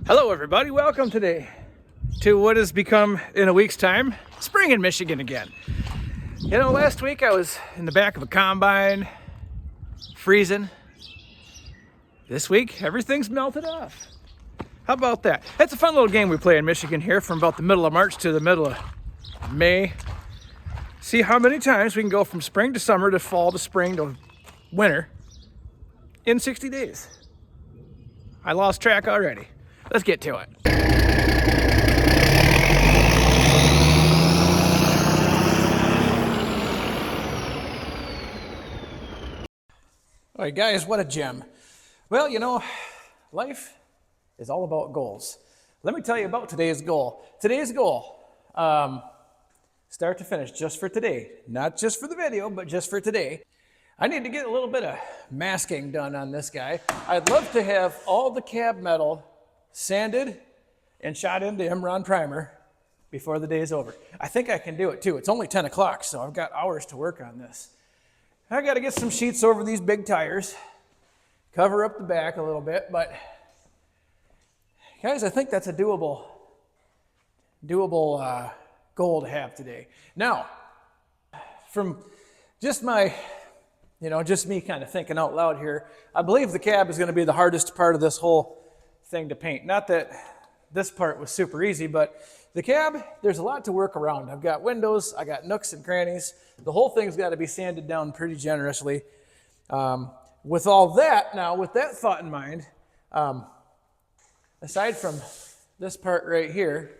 Hello everybody, welcome today to what has become, in a week's time, spring in Michigan again. You know, last week I was in the back of a combine, freezing. This week, everything's melted off. How about that? It's a fun little game we play in Michigan here from about the middle of March to the middle of May. See how many times we can go from spring to summer to fall to spring to winter in 60 days. I lost track already. Let's get to it. All right, guys, what a gem. Well, you know, life is all about goals. Let me tell you about today's goal. Today's goal, start to finish, just for today. Not just for the video, but just for today. I need to get a little bit of masking done on this guy. I'd love to have all the cab metal sanded and shot into Imron primer before the day is over. I think I can do it too. It's only 10 o'clock, so I've got hours to work on this. I got to get some sheets over these big tires, cover up the back a little bit, but guys, I think that's a doable goal to have today. Now, from just my, just me kind of thinking out loud here, I believe the cab is going to be the hardest part of this whole thing to paint. Not that this part was super easy, but the cab, there's a lot to work around. I've got windows, I got nooks and crannies. The whole thing's got to be sanded down pretty generously. With all that, now with that thought in mind, aside from this part right here,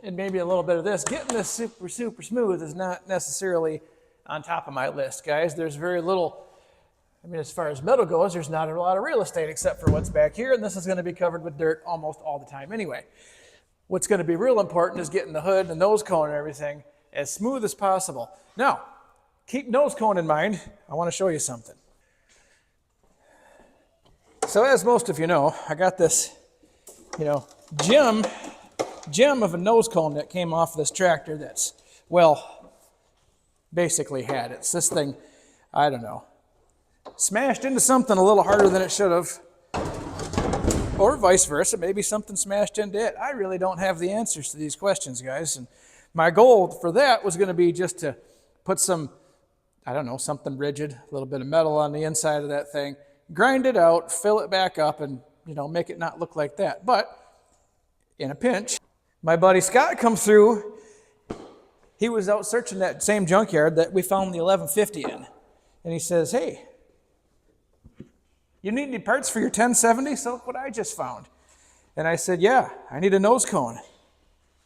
and maybe a little bit of this, getting this super smooth is not necessarily on top of my list, guys. There's very little, as far as metal goes, there's not a lot of real estate except for what's back here, and this is going to be covered with dirt almost all the time anyway. What's going to be real important is getting the hood, the nose cone, and everything as smooth as possible. Now, keep nose cone in mind. I want to show you something. So as most of you know, I got this, gem of a nose cone that came off this tractor that's, well, basically had it. It's this thing, I don't know, smashed into something a little harder than it should have, or vice versa. Maybe something smashed into it. I really don't have the answers to these questions, guys. And my goal for that was going to be just to put some, something rigid, a little bit of metal on the inside of that thing, grind it out, fill it back up, and, make it not look like that. But in a pinch, my buddy Scott comes through. He was out searching that same junkyard that we found the 1150 in. And he says, "Hey, you need any parts for your 1070? So look what I just found." And I said, "Yeah, I need a nose cone."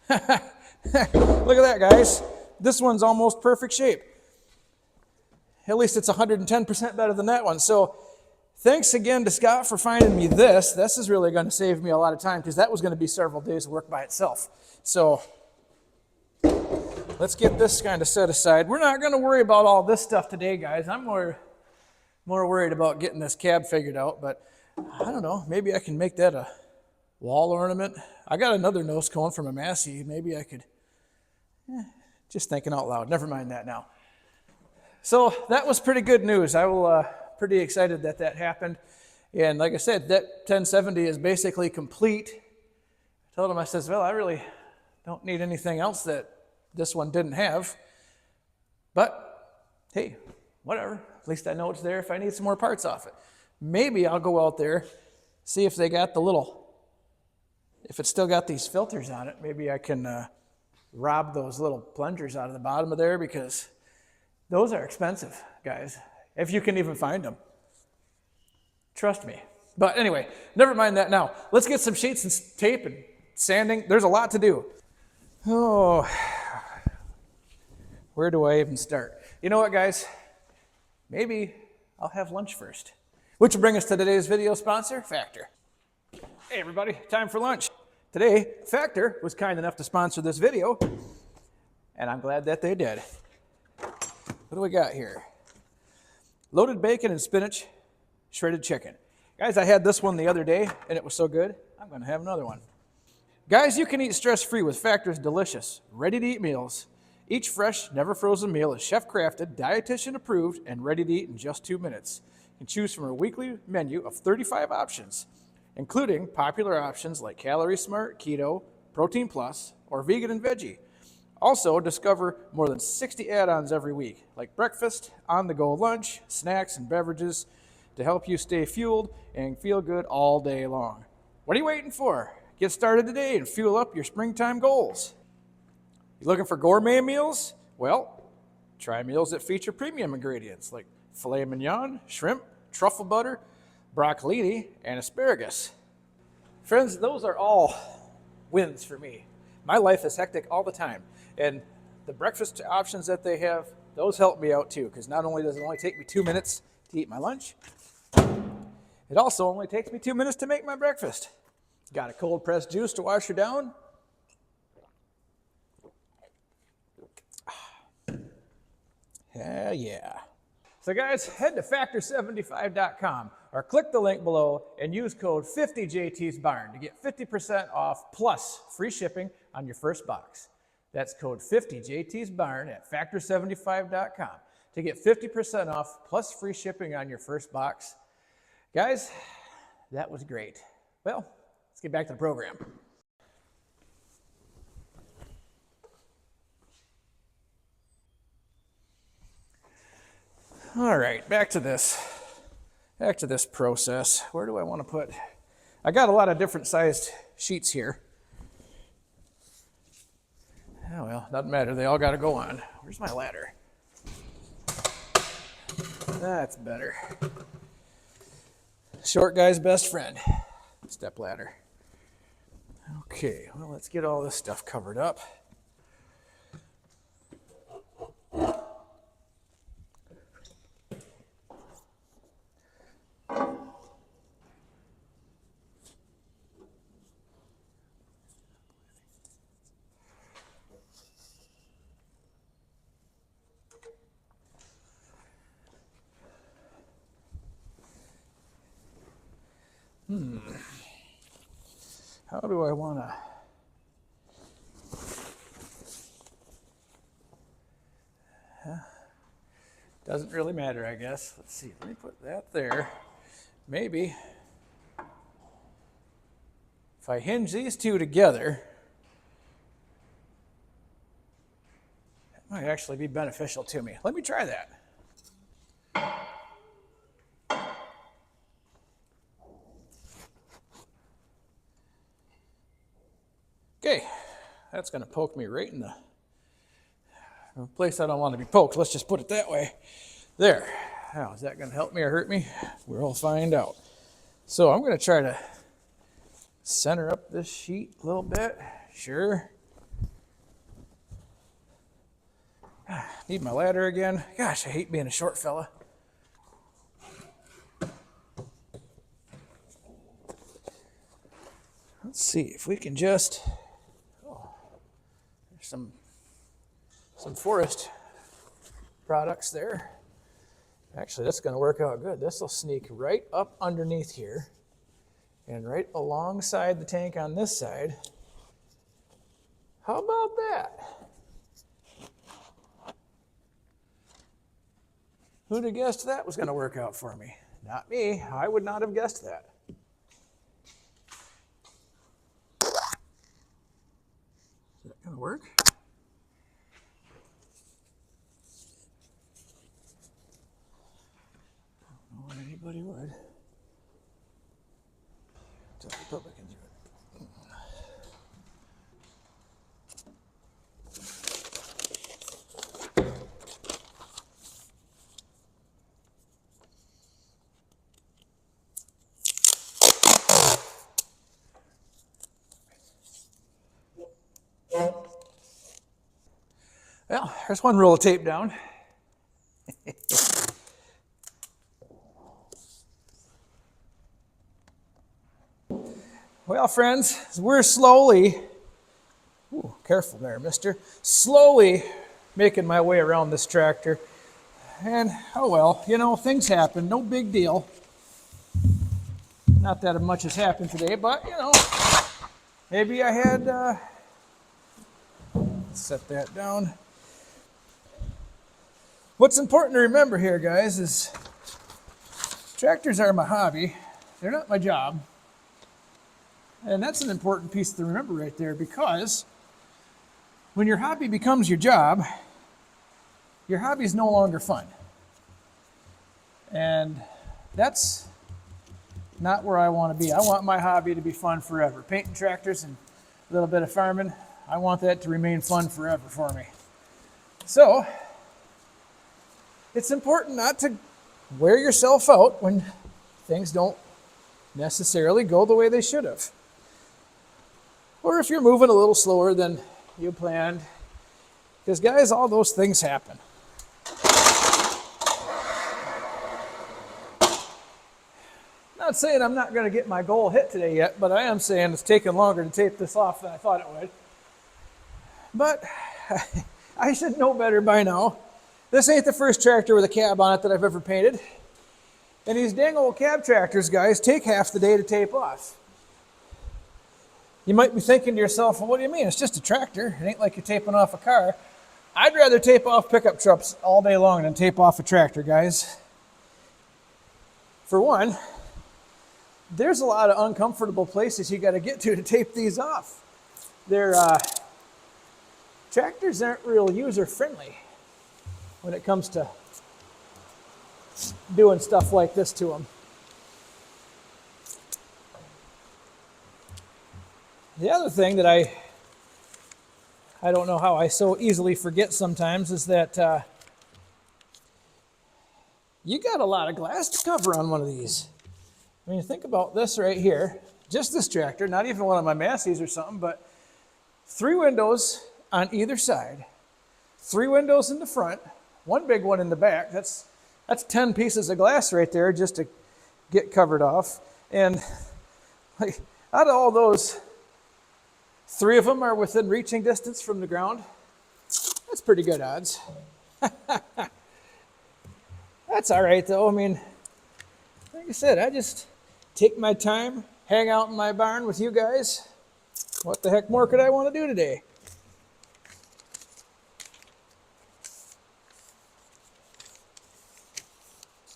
Look at that, guys. This one's almost perfect shape. At least it's 110% better than that one. So thanks again to Scott for finding me this. This is really going to save me a lot of time because that was going to be several days of work by itself. So let's get this kind of set aside. We're not going to worry about all this stuff today, guys. I'm more worried about getting this cab figured out, but I don't know. Maybe I can make that a wall ornament. I got another nose cone from a Massey. Maybe I could, just thinking out loud. Never mind that now. So that was pretty good news. I will pretty excited that happened. And like I said, that 1070 is basically complete. I told him, I says, well, I really don't need anything else that this one didn't have. But hey, whatever. At least I know it's there if I need some more parts off it. Maybe I'll go out there, see if they got if it's still got these filters on it, maybe I can rob those little plungers out of the bottom of there, because those are expensive, guys, if you can even find them. Trust me. But anyway, never mind that now. Let's get some sheets and tape and sanding. There's a lot to do. Oh, where do I even start? You know what, guys? Maybe I'll have lunch first. Which will bring us to today's video sponsor, Factor. Hey everybody, time for lunch. Today, Factor was kind enough to sponsor this video, and I'm glad that they did. What do we got here? Loaded bacon and spinach, shredded chicken. Guys, I had this one the other day, and it was so good, I'm going to have another one. Guys, you can eat stress-free with Factor's delicious, ready-to-eat meals. Each fresh, never frozen meal is chef-crafted, dietitian approved, and ready to eat in just 2 minutes. You can choose from a weekly menu of 35 options. including popular options like Calorie Smart, Keto, Protein Plus, or Vegan and Veggie. Also, discover more than 60 add-ons every week, like breakfast, on-the-go lunch, snacks, and beverages to help you stay fueled and feel good all day long. What are you waiting for? Get started today and fuel up your springtime goals. You looking for gourmet meals? Well, try meals that feature premium ingredients like filet mignon, shrimp, truffle butter, broccolini, and asparagus. Friends, those are all wins for me. My life is hectic all the time, and the breakfast options that they have, those help me out too, because not only does it only take me 2 minutes to eat my lunch, it also only takes me 2 minutes to make my breakfast. Got a cold pressed juice to wash her down. Yeah. So guys, head to factor75.com or click the link below and use code 50JTsBarn to get 50% off plus free shipping on your first box. That's code 50JTsBarn at factor75.com to get 50% off plus free shipping on your first box. Guys, that was great. Well, let's get back to the program. All right, back to this process. Where do I want to put? I got a lot of different sized sheets here. Oh well, doesn't matter. They all got to go on. Where's my ladder? That's better. Short guy's best friend. Step ladder. Okay, well, let's get all this stuff covered up. How do I want to? Doesn't really matter, I guess. Let's see. Let me put that there. Maybe if I hinge these two together, that might actually be beneficial to me. Let me try that. Okay, that's going to poke me right in the place I don't want to be poked. Let's just put it that way. There. Now, is that going to help me or hurt me? We'll find out. So I'm going to try to center up this sheet a little bit. Sure. Need my ladder again. Gosh, I hate being a short fella. Let's see if we can just, there's some forest products there. Actually, that's going to work out good. This will sneak right up underneath here and right alongside the tank on this side. How about that? Who'd have guessed that was going to work out for me? Not me. I would not have guessed that. Is that going to work? I don't know why anybody would. Until the Republicans do it. Well, there's one roll of tape down. Well, friends, we're slowly, careful there, mister, slowly making my way around this tractor. And, oh well, you know, things happen, no big deal. Not that much has happened today, but, you know, maybe I had, set that down. What's important to remember here, guys, is tractors are my hobby. They're not my job. And that's an important piece to remember right there, because when your hobby becomes your job, your hobby is no longer fun. And that's not where I want to be. I want my hobby to be fun forever. Painting tractors and a little bit of farming, I want that to remain fun forever for me. So, it's important not to wear yourself out when things don't necessarily go the way they should have. Or if you're moving a little slower than you planned. Because guys, all those things happen. Not saying I'm not going to get my goal hit today yet, but I am saying it's taking longer to tape this off than I thought it would. But I should know better by now. This ain't the first tractor with a cab on it that I've ever painted. And these dang old cab tractors, guys, take half the day to tape off. You might be thinking to yourself, well, what do you mean? It's just a tractor. It ain't like you're taping off a car. I'd rather tape off pickup trucks all day long than tape off a tractor, guys. For one, there's a lot of uncomfortable places you got to get to tape these off. Tractors aren't real user-friendly when it comes to doing stuff like this to them. The other thing that I don't know how I so easily forget sometimes is that you got a lot of glass to cover on one of these. I mean, think about this right here. Just this tractor, not even one of my Massey's or something, but 3 windows on either side. 3 windows in the front, 1 big one in the back. That's 10 pieces of glass right there just to get covered off. And like, out of all those, 3 of them are within reaching distance from the ground. That's pretty good odds. That's all right, though. I mean, like I said, I just take my time, hang out in my barn with you guys. What the heck more could I want to do today?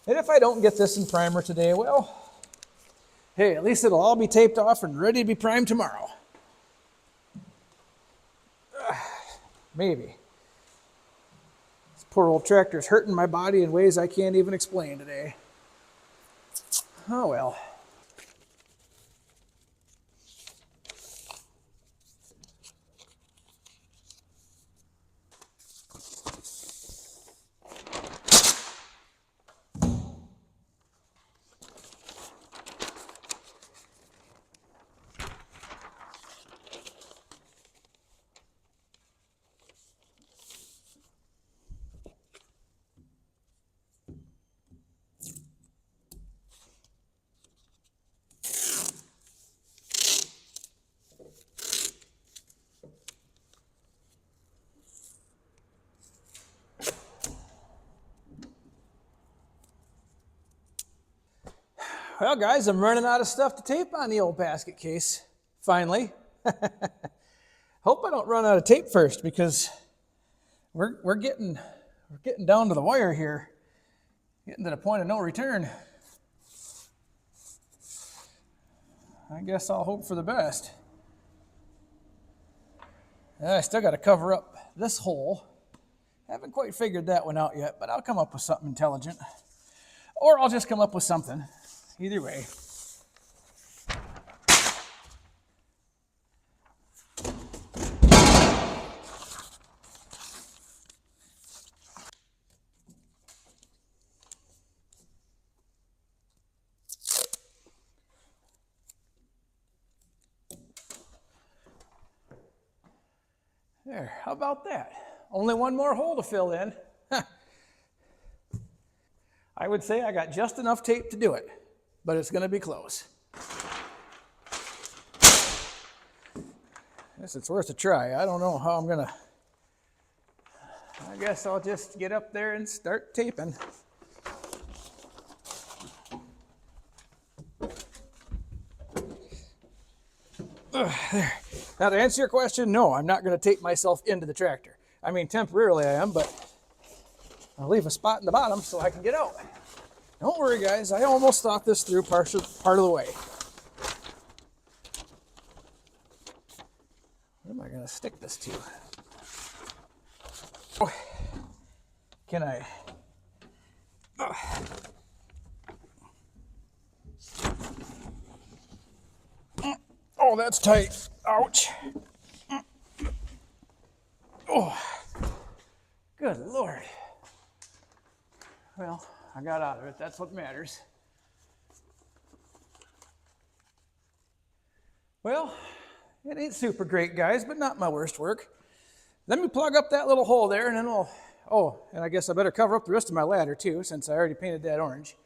And if I don't get this in primer today, well, hey, at least it'll all be taped off and ready to be primed tomorrow. Maybe. This poor old tractor's hurting my body in ways I can't even explain today. Oh well. Well, guys, I'm running out of stuff to tape on the old basket case, finally. Hope I don't run out of tape first, because we're getting down to the wire here, getting to the point of no return. I guess I'll hope for the best. I still got to cover up this hole. Haven't quite figured that one out yet, but I'll come up with something intelligent. Or I'll just come up with something. Either way. There, how about that? Only one more hole to fill in. I would say I got just enough tape to do it, but it's going to be close. Guess it's worth a try. I don't know how I'm going to... I guess I'll just get up there and start taping. There. Now, to answer your question, no, I'm not going to tape myself into the tractor. I mean, temporarily I am, but I'll leave a spot in the bottom so I can get out. Don't worry, guys. I almost thought this through part of the way. we're going to stick this to. Oh, can I? Oh, that's tight. Ouch. Oh, good Lord. Well, I got out of it. That's what matters. Well, it ain't super great, guys, but not my worst work. Let me plug up that little hole there, and then we'll... Oh, and I guess I better cover up the rest of my ladder, too, since I already painted that orange.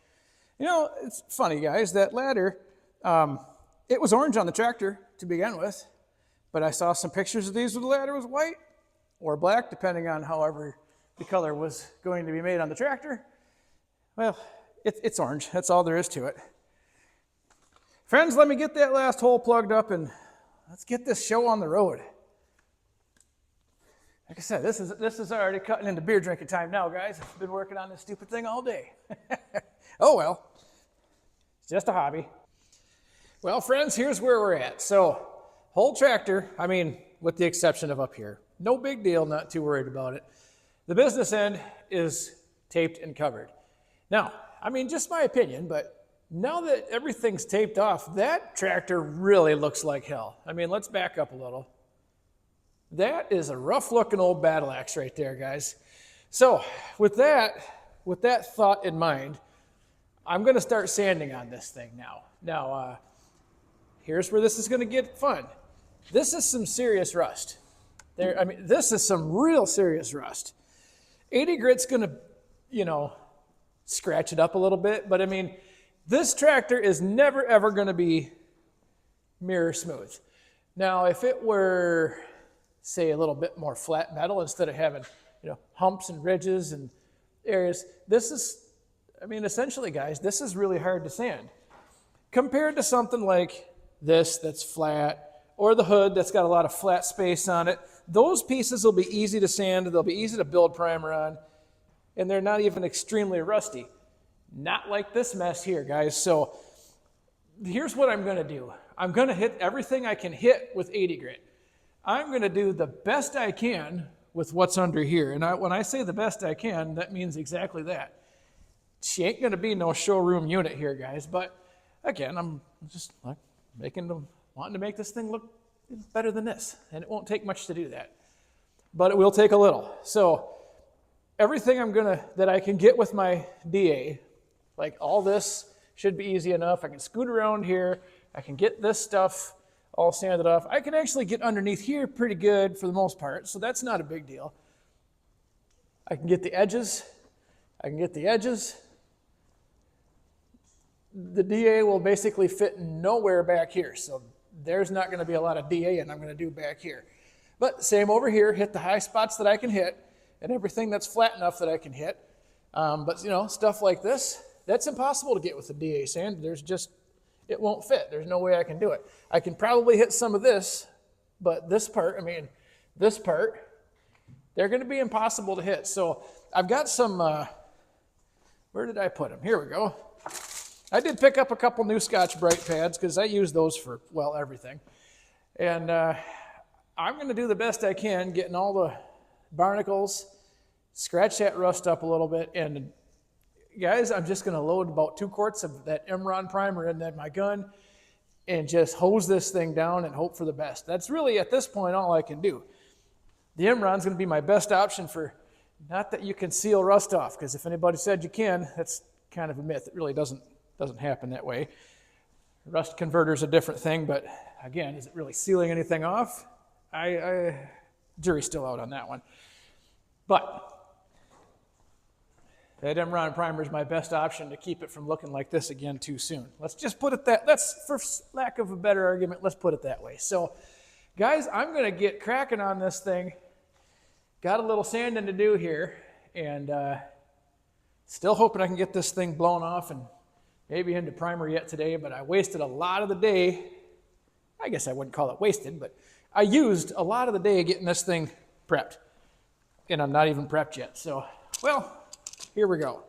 You know, it's funny, guys, that ladder, it was orange on the tractor to begin with, but I saw some pictures of these where the ladder was white or black, depending on however the color was going to be made on the tractor. Well, it's orange. That's all there is to it. Friends, let me get that last hole plugged up and let's get this show on the road. Like I said, this is already cutting into beer drinking time now, guys. I've been working on this stupid thing all day. Oh well, it's just a hobby. Well, friends, here's where we're at. So, whole tractor, I mean, with the exception of up here. No big deal, not too worried about it. The business end is taped and covered. Now, I mean, just my opinion, but now that everything's taped off, that tractor really looks like hell. I mean, let's back up a little. That is a rough-looking old battle axe right there, guys. So, with that thought in mind, I'm going to start sanding on this thing now. Now, here's where this is going to get fun. This is some serious rust. This is some real serious rust. 80 grit's going to, you know, scratch it up a little bit, but I mean, this tractor is never ever going to be mirror smooth. Now, if it were, say, a little bit more flat metal instead of having, you know, humps and ridges and areas, this is, I mean, essentially, guys, this is really hard to sand. Compared to something like this that's flat, or the hood that's got a lot of flat space on it, those pieces will be easy to sand, they'll be easy to build primer on, and they're not even extremely rusty. Not like this mess here, guys. So here's what I'm going to do. I'm going to hit everything I can hit with 80 grit. I'm going to do the best I can with what's under here. And when I say the best I can, that means exactly that. She ain't going to be no showroom unit here, guys. But again, I'm just like wanting to make this thing look better than this. And it won't take much to do that. But it will take a little. So everything that I can get with my DA, like all this should be easy enough. I can scoot around here. I can get this stuff all sanded off. I can actually get underneath here pretty good for the most part, so that's not a big deal. I can get the edges. The DA will basically fit nowhere back here, so there's not going to be a lot of DA and I'm going to do back here. But same over here, hit the high spots that I can hit and everything that's flat enough that I can hit. But you know, stuff like this, that's impossible to get with the DA sand. It won't fit. There's no way I can do it. I can probably hit some of this, but this part, they're going to be impossible to hit. So I've got some, where did I put them? Here we go. I did pick up a couple new Scotch-Brite pads because I use those for, well, everything. And I'm going to do the best I can getting all the barnacles, scratch that rust up a little bit, and guys, I'm just going to load about 2 quarts of that Imron primer in my gun and just hose this thing down and hope for the best. That's really, at this point, all I can do. The Imron's going to be my best option for, not that you can seal rust off, because if anybody said you can, that's kind of a myth. It really doesn't happen that way. Rust converter's a different thing, but again, is it really sealing anything off? Jury's still out on that one. But that Imron primer is my best option to keep it from looking like this again too soon. Let's just put it that's for lack of a better argument, let's put it that way. So, guys, I'm going to get cracking on this thing. Got a little sanding to do here, and still hoping I can get this thing blown off and maybe into primer yet today, but I wasted a lot of the day. I guess I wouldn't call it wasted, but I used a lot of the day getting this thing prepped, and I'm not even prepped yet. So, well, here we go.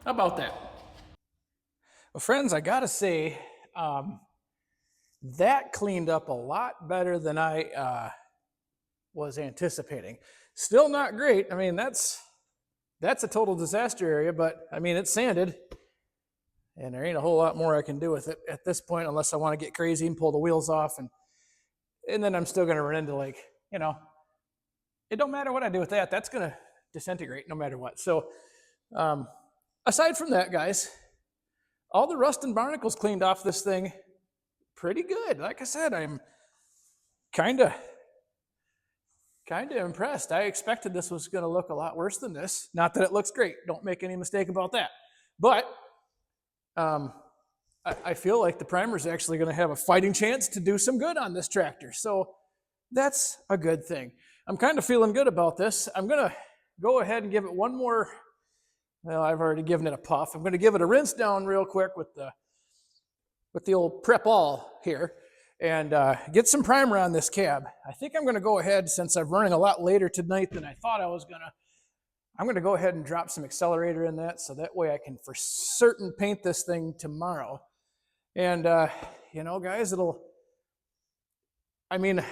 How about that? Well, friends, I gotta say, that cleaned up a lot better than I was anticipating. Still not great. I mean, that's a total disaster area, but I mean, it's sanded, and there ain't a whole lot more I can do with it at this point, unless I want to get crazy and pull the wheels off, and then I'm still gonna run into, like, you know, it don't matter what I do with that. That's gonna disintegrate no matter what. So, aside from that, guys, all the rust and barnacles cleaned off this thing pretty good. Like I said, I'm kind of impressed. I expected this was going to look a lot worse than this. Not that it looks great. Don't make any mistake about that. But I feel like the primer is actually going to have a fighting chance to do some good on this tractor. So that's a good thing. I'm kind of feeling good about this. I'm going to go ahead and give it one more. Well, I've already given it a puff. I'm going to give it a rinse down real quick with the old Prep All here, and get some primer on this cab. I think I'm going to go ahead, since I'm running a lot later tonight than I thought I was going to, I'm going to go ahead and drop some accelerator in that, so that way I can for certain paint this thing tomorrow. And, you know, guys, I mean,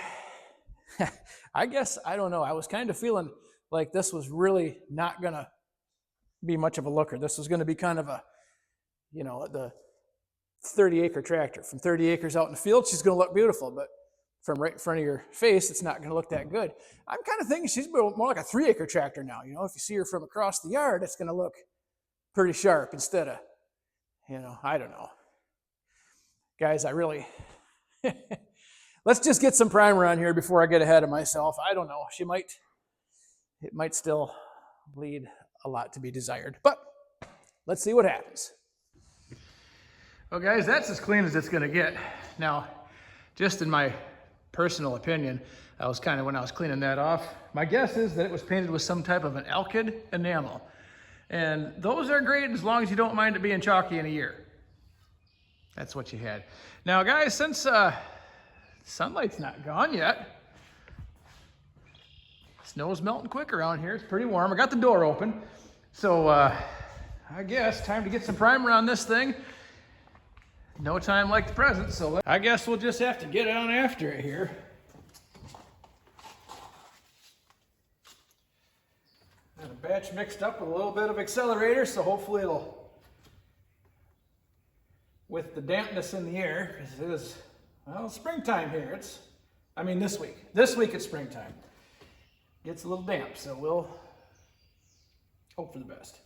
I guess, I don't know. I was kind of feeling like this was really not going to be much of a looker. This was going to be kind of a, you know, the 30-acre tractor. From 30 acres out in the field, she's going to look beautiful, but from right in front of your face, it's not going to look that good. I'm kind of thinking she's more like a 3-acre tractor now. You know, if you see her from across the yard, it's going to look pretty sharp instead of, you know, I don't know. Guys, I really, let's just get some primer on here before I get ahead of myself. I don't know. It might still lead a lot to be desired, but let's see what happens. Well, guys, that's as clean as it's going to get. Now, just in my personal opinion, when I was cleaning that off, my guess is that it was painted with some type of an alkyd enamel. And those are great as long as you don't mind it being chalky in a year. That's what you had. Now, guys, since sunlight's not gone yet, snow's melting quick around here. It's pretty warm. I got the door open. So I guess time to get some primer on this thing. No time like the present, so I guess we'll just have to get on after it here. Got a batch mixed up with a little bit of accelerator, so hopefully it'll, with the dampness in the air, because it is, well, springtime here. This week. This week it's springtime. Gets a little damp, so we'll hope for the best.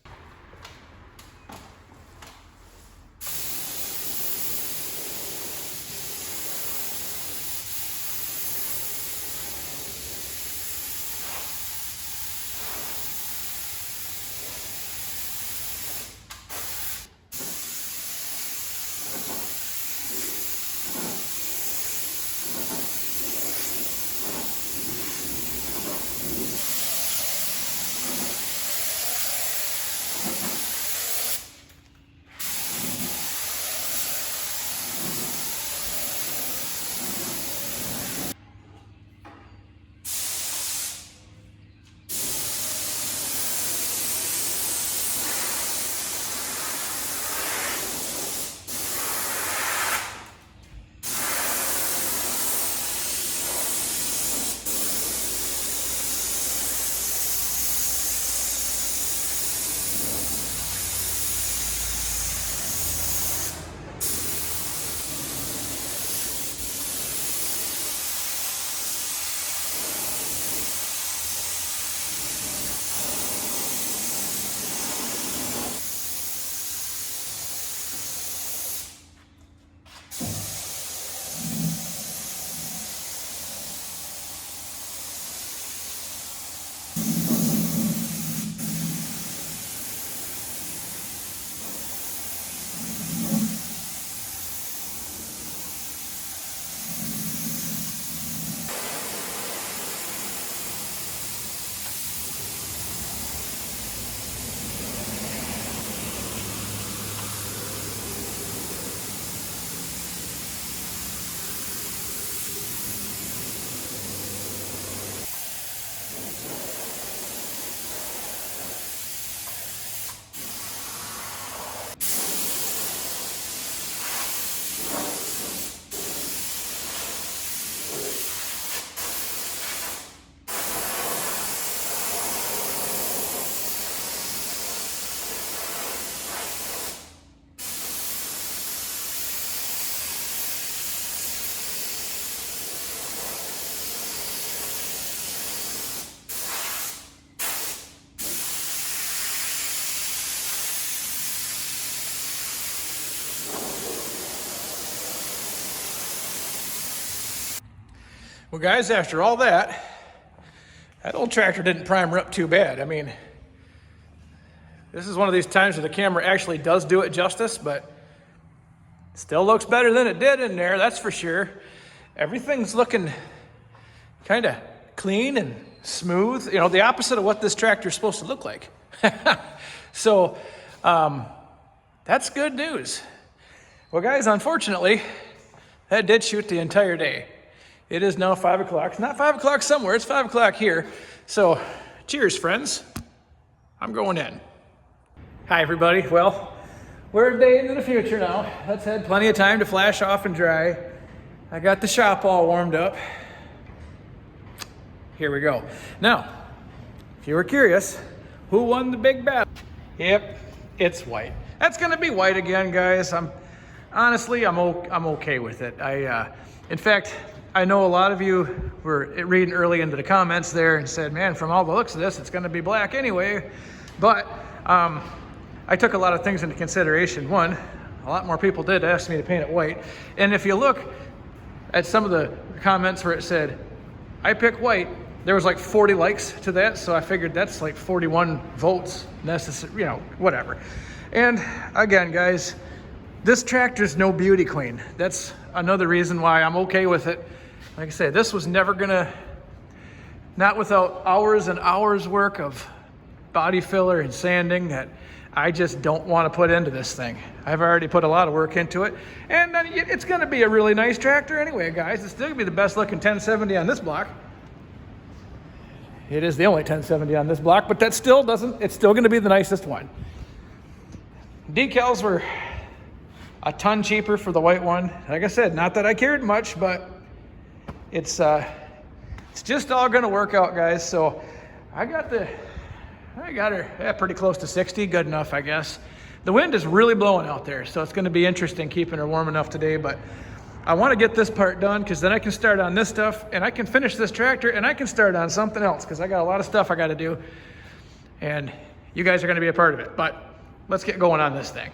Well, guys, after all that old tractor didn't primer up too bad. I mean, this is one of these times where the camera actually does do it justice, but still looks better than it did in there, that's for sure. Everything's looking kind of clean and smooth, you know, the opposite of what this tractor is supposed to look like. So, that's good news. Well, guys, unfortunately, that did shoot the entire day. It is now 5 o'clock. It's not 5 o'clock somewhere, it's 5 o'clock here. So, cheers, friends. I'm going in. Hi, everybody. Well, we're a day into the future now. That's had plenty of time to flash off and dry. I got the shop all warmed up. Here we go. Now, if you were curious, who won the big battle? Yep, it's white. That's gonna be white again, guys. Honestly, I'm okay with it. In fact, I know a lot of you were reading early into the comments there and said, man, from all the looks of this, it's gonna be black anyway. But I took a lot of things into consideration. One, a lot more people did ask me to paint it white. And if you look at some of the comments where it said, I pick white, there was like 40 likes to that. So I figured that's like 41 votes necessary, you know, whatever. And again, guys, this tractor's no beauty queen. That's another reason why I'm okay with it. Like I said, this was never gonna, not without hours and hours work of body filler and sanding that I just don't want to put into this thing. I've already put a lot of work into it, and it's gonna be a really nice tractor anyway, guys. It's still gonna be the best looking 1070 on this block. It is the only 1070 on this block, but that still doesn't, it's still gonna be the nicest one. Decals were a ton cheaper for the white one. Like I said, not that I cared much, but it's just all gonna work out, guys. So I got her pretty close to 60, good enough, I guess. The wind is really blowing out there, so it's gonna be interesting keeping her warm enough today, but I wanna get this part done because then I can start on this stuff and I can finish this tractor and I can start on something else because I got a lot of stuff I gotta do and you guys are gonna be a part of it, but let's get going on this thing.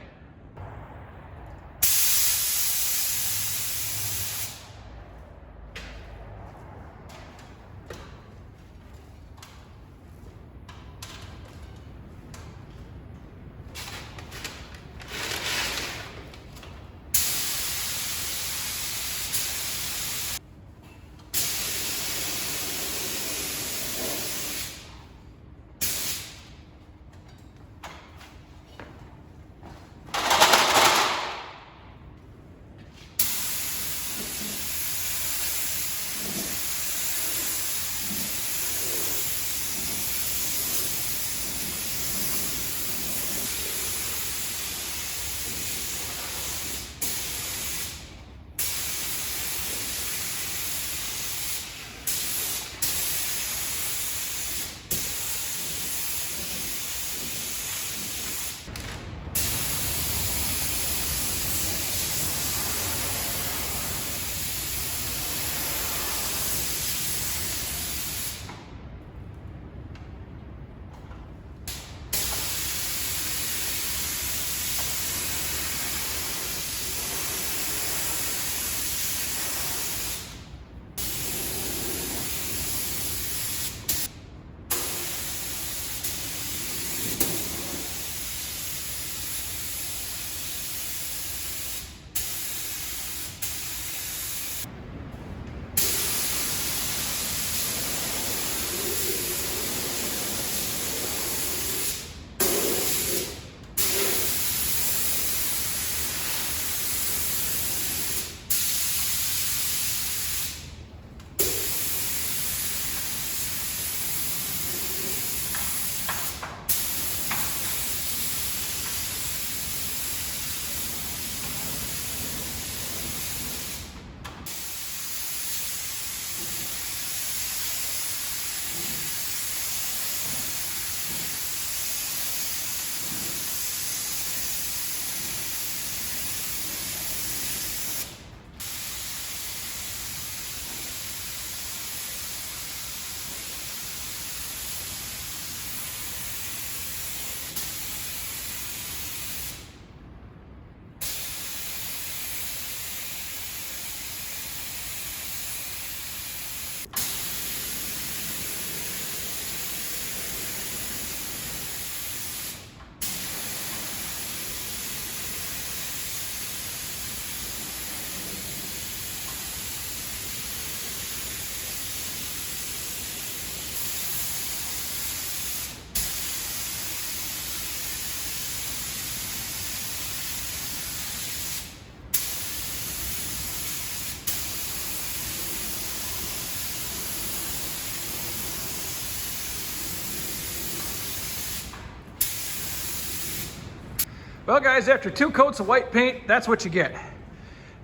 Well guys, after 2 coats of white paint, that's what you get.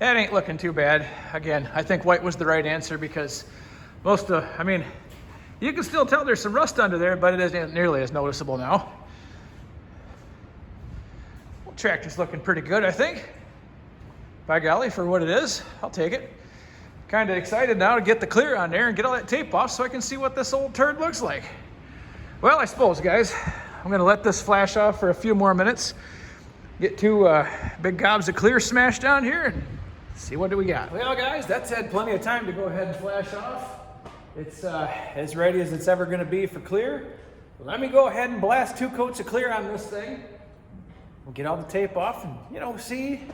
That ain't looking too bad. Again, I think white was the right answer because I mean, you can still tell there's some rust under there, but it isn't nearly as noticeable now. Well, tractor's looking pretty good, I think. By golly, for what it is, I'll take it. Kind of excited now to get the clear on there and get all that tape off so I can see what this old turd looks like. Well, I suppose, guys, I'm gonna let this flash off for a few more minutes. Get 2 big gobs of clear smashed down here and see what do we got. Well, guys, that's had plenty of time to go ahead and flash off. It's as ready as it's ever gonna be for clear. Let me go ahead and blast 2 coats of clear on this thing. We'll get all the tape off and, you know, see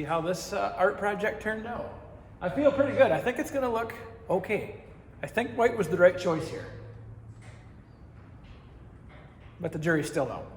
how this art project turned out. I feel pretty good. I think it's gonna look okay. I think white was the right choice here. But the jury's still out.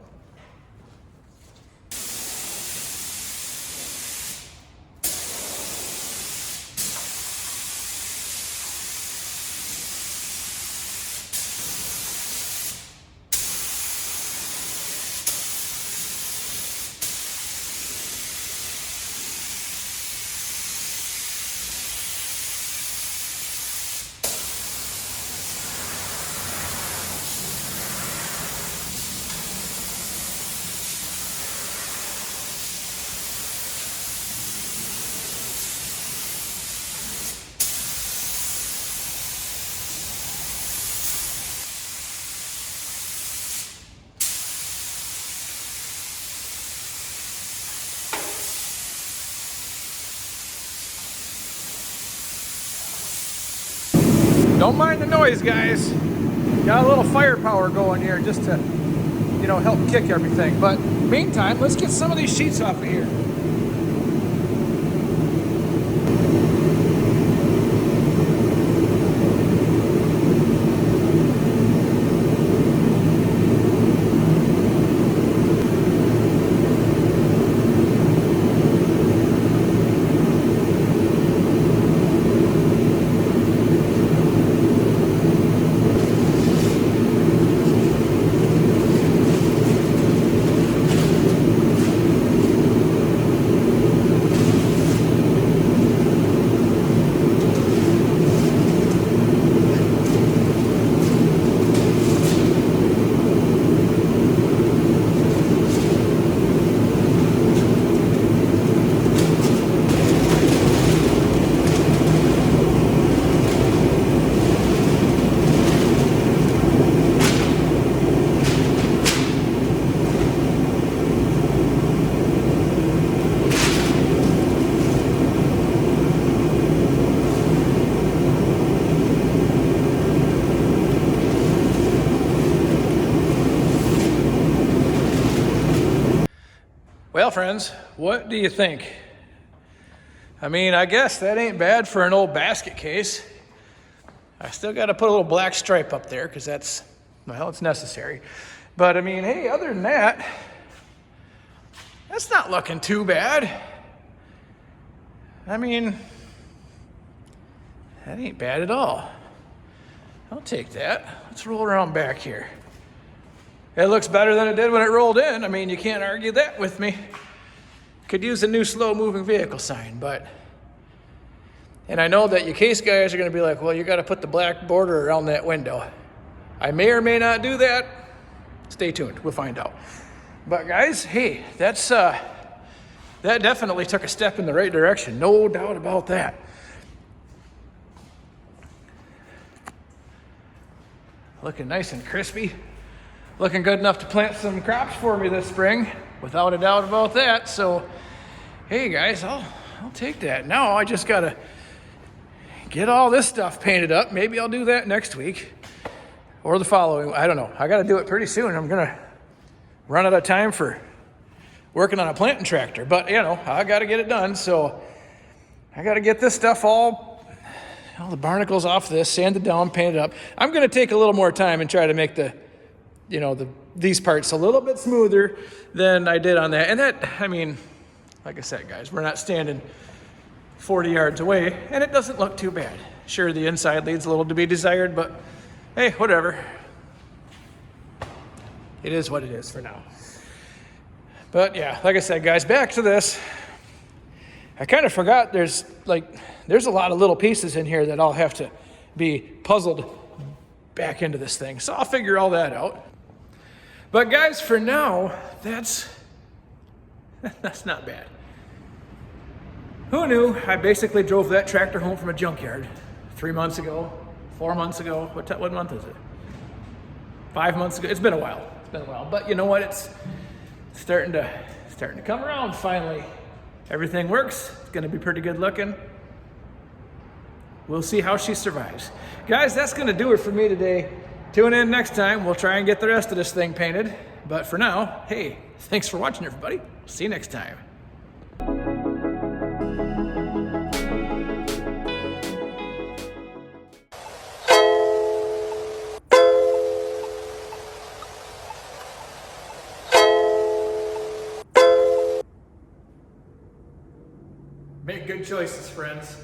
Don't mind the noise, guys. Got a little firepower going here just to, you know, help kick everything. But meantime, let's get some of these sheets off of here. Well, friends, what do you think? I mean, I guess that ain't bad for an old basket case. I still got to put a little black stripe up there because that's, well, it's necessary. But I mean, hey, other than that, that's not looking too bad. I mean, that ain't bad at all. I'll take that. Let's roll around back here. It looks better than it did when it rolled in. I mean, you can't argue that with me. Could use a new slow-moving vehicle sign, but... And I know that you case guys are going to be like, well, you got to put the black border around that window. I may or may not do that. Stay tuned. We'll find out. But guys, hey, that's that definitely took a step in the right direction. No doubt about that. Looking nice and crispy. Looking good enough to plant some crops for me this spring, without a doubt about that. So, hey guys, I'll take that. Now I just gotta get all this stuff painted up. Maybe I'll do that next week or the following. I don't know. I gotta do it pretty soon. I'm gonna run out of time for working on a planting tractor, but you know, I gotta get it done. So I gotta get this stuff all the barnacles off this, sanded down, painted up. I'm gonna take a little more time and try to make these parts a little bit smoother than I did on that. And that, I mean, like I said, guys, we're not standing 40 yards away, and it doesn't look too bad. Sure, the inside leaves a little to be desired, but hey, whatever. It is what it is for now. But yeah, like I said, guys, back to this. I kind of forgot there's a lot of little pieces in here that I'll have to be puzzled back into this thing. So I'll figure all that out. But guys, for now, that's not bad. Who knew? I basically drove that tractor home from a junkyard 3 months ago, 4 months ago. What month is it? 5 months ago. It's been a while. But you know what? It's starting to come around finally. Everything works. It's going to be pretty good looking. We'll see how she survives. Guys, that's going to do it for me today. Tune in next time. We'll try and get the rest of this thing painted. But for now, hey, thanks for watching, everybody. See you next time. Make good choices, friends.